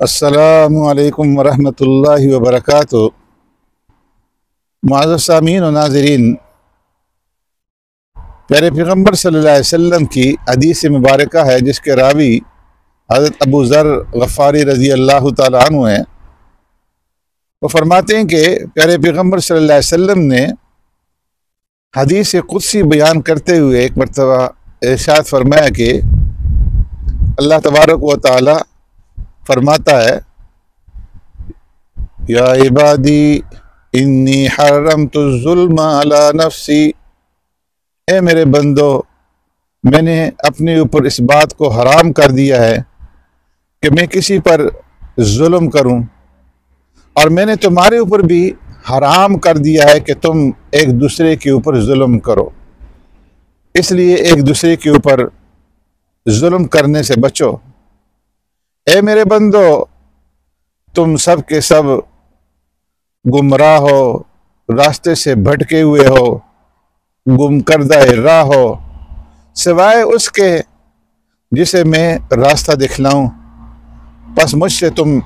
السلام علیکم ورحمۃ اللہ وبرکاتہ۔ معزز سامعین و ناظرین، پیارے پیغمبر صلی اللہ علیہ وسلم کی حدیث مبارکہ ہے جس کے راوی حضرت ابو ذر غفاری رضی اللہ تعالیٰ عنہ ہیں۔ وہ فرماتے ہیں کہ پیارے پیغمبر صلی اللہ علیہ وسلم نے حدیث قدسی بیان کرتے ہوئے ایک مرتبہ ارشاد فرمایا کہ اللہ تبارک و تعالی فرماتا ہے، یا عبادی انی حرمت الظلم علی نفسی، اے میرے بندو، میں نے اپنے اوپر اس بات کو حرام کر دیا ہے کہ میں کسی پر ظلم کروں، اور میں نے تمہارے اوپر بھی حرام کر دیا ہے کہ تم ایک دوسرے کے اوپر ظلم کرو، اس لیے ایک دوسرے کے اوپر ظلم کرنے سے بچو۔ اے میرے بندو، تم سب کے سب گمراہ ہو، راستے سے بھٹکے ہوئے ہو، گم کردہ راہ ہو، سوائے اس کے جسے میں راستہ دکھلاؤں، پس مجھ سے تم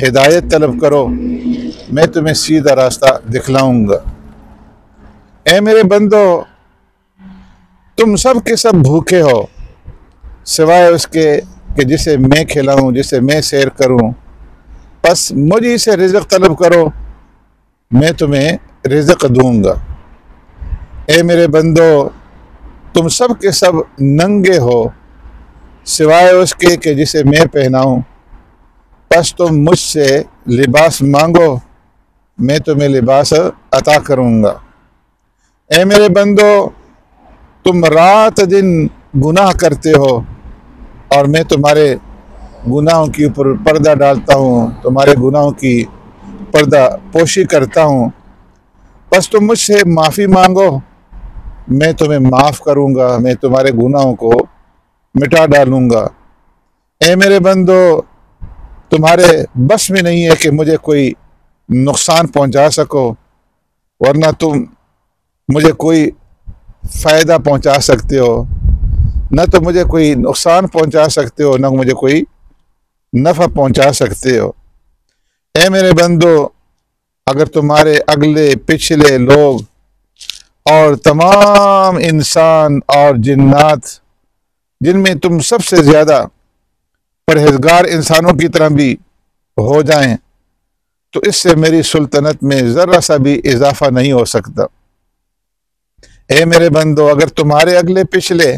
ہدایت طلب کرو، میں تمہیں سیدھا راستہ دکھلاؤں گا۔ اے میرے بندو، تم سب کے سب بھوکے ہو، سوائے اس کے کہ جسے میں کھلاؤں، جسے میں سیر کروں، پس مجھے سے رزق طلب کرو، میں تمہیں رزق دوں گا۔ اے میرے بندو، تم سب کے سب ننگے ہو، سوائے اس کے کہ جسے میں پہناؤں، پس تم مجھ سے لباس مانگو، میں تمہیں لباس عطا کروں گا۔ اے میرے بندو، تم رات دن گناہ کرتے ہو، اور میں تمہارے گناہوں کے اوپر پردہ ڈالتا ہوں، تمہارے گناہوں کی پردہ پوشی کرتا ہوں، پس تم مجھ سے معافی مانگو، میں تمہیں معاف کروں گا، میں تمہارے گناہوں کو مٹا ڈالوں گا۔ اے میرے بندو، تمہارے بس میں نہیں ہے کہ مجھے کوئی نقصان پہنچا سکو، ورنہ تم مجھے کوئی فائدہ پہنچا سکتے ہو، نہ تو مجھے کوئی نقصان پہنچا سکتے ہو، نہ مجھے کوئی نفع پہنچا سکتے ہو۔ اے میرے بندو، اگر تمہارے اگلے پچھلے لوگ اور تمام انسان اور جنات، جن میں تم سب سے زیادہ پرہیزگار انسانوں کی طرح بھی ہو جائیں، تو اس سے میری سلطنت میں ذرا سا بھی اضافہ نہیں ہو سکتا۔ اے میرے بندو، اگر تمہارے اگلے پچھلے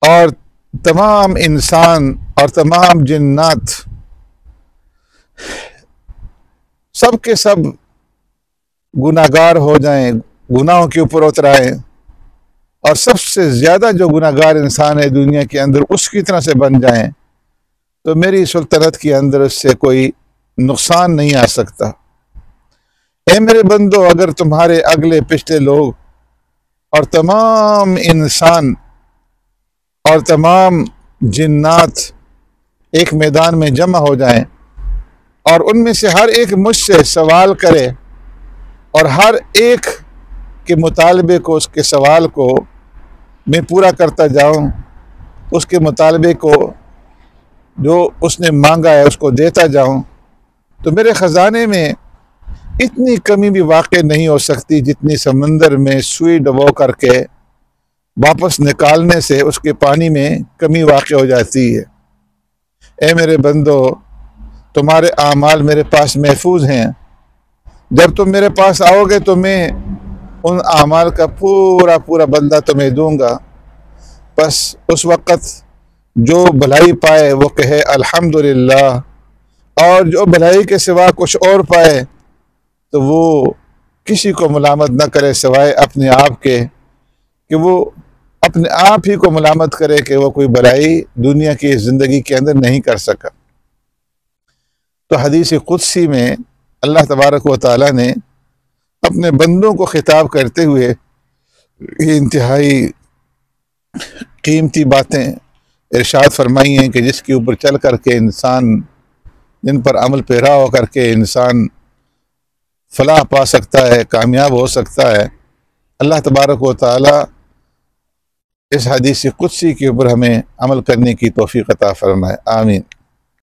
اور تمام انسان اور تمام جنات سب کے سب گناہگار ہو جائیں، گناہوں کے اوپر اترائیں، اور سب سے زیادہ جو گناہگار انسان ہے دنیا کے اندر اس کی طرح سے بن جائیں، تو میری سلطنت کے اندر اس سے کوئی نقصان نہیں آ سکتا۔ اے میرے بندو، اگر تمہارے اگلے پچھلے لوگ اور تمام انسان اور تمام جنات ایک میدان میں جمع ہو جائیں، اور ان میں سے ہر ایک مجھ سے سوال کرے، اور ہر ایک کے مطالبے کو، اس کے سوال کو میں پورا کرتا جاؤں، اس کے مطالبے کو جو اس نے مانگا ہے اس کو دیتا جاؤں، تو میرے خزانے میں اتنی کمی بھی واقع نہیں ہو سکتی جتنی سمندر میں سوئی ڈبو کر کے واپس نکالنے سے اس کے پانی میں کمی واقع ہو جاتی ہے۔ اے میرے بندو، تمہارے اعمال میرے پاس محفوظ ہیں، جب تم میرے پاس آؤ گے تو میں ان اعمال کا پورا بدلہ تمہیں دوں گا، بس اس وقت جو بھلائی پائے وہ کہے الحمدللہ، اور جو بھلائی کے سوا کچھ اور پائے تو وہ کسی کو ملامت نہ کرے سوائے اپنے آپ کے، کہ وہ اپنے آپ ہی کو ملامت کرے کہ وہ کوئی بھلائی دنیا کی زندگی کے اندر نہیں کر سکا۔ تو حدیث قدسی میں اللہ تبارک و تعالیٰ نے اپنے بندوں کو خطاب کرتے ہوئے یہ انتہائی قیمتی باتیں ارشاد فرمائی ہیں کہ جس کے اوپر چل کر کے انسان، جن پر عمل پیرا ہو کر کے انسان فلاح پا سکتا ہے، کامیاب ہو سکتا ہے۔ اللہ تبارک و تعالیٰ اس حدیث قدسی کے اوپر ہمیں عمل کرنے کی توفیق عطا فرمائے، آمین۔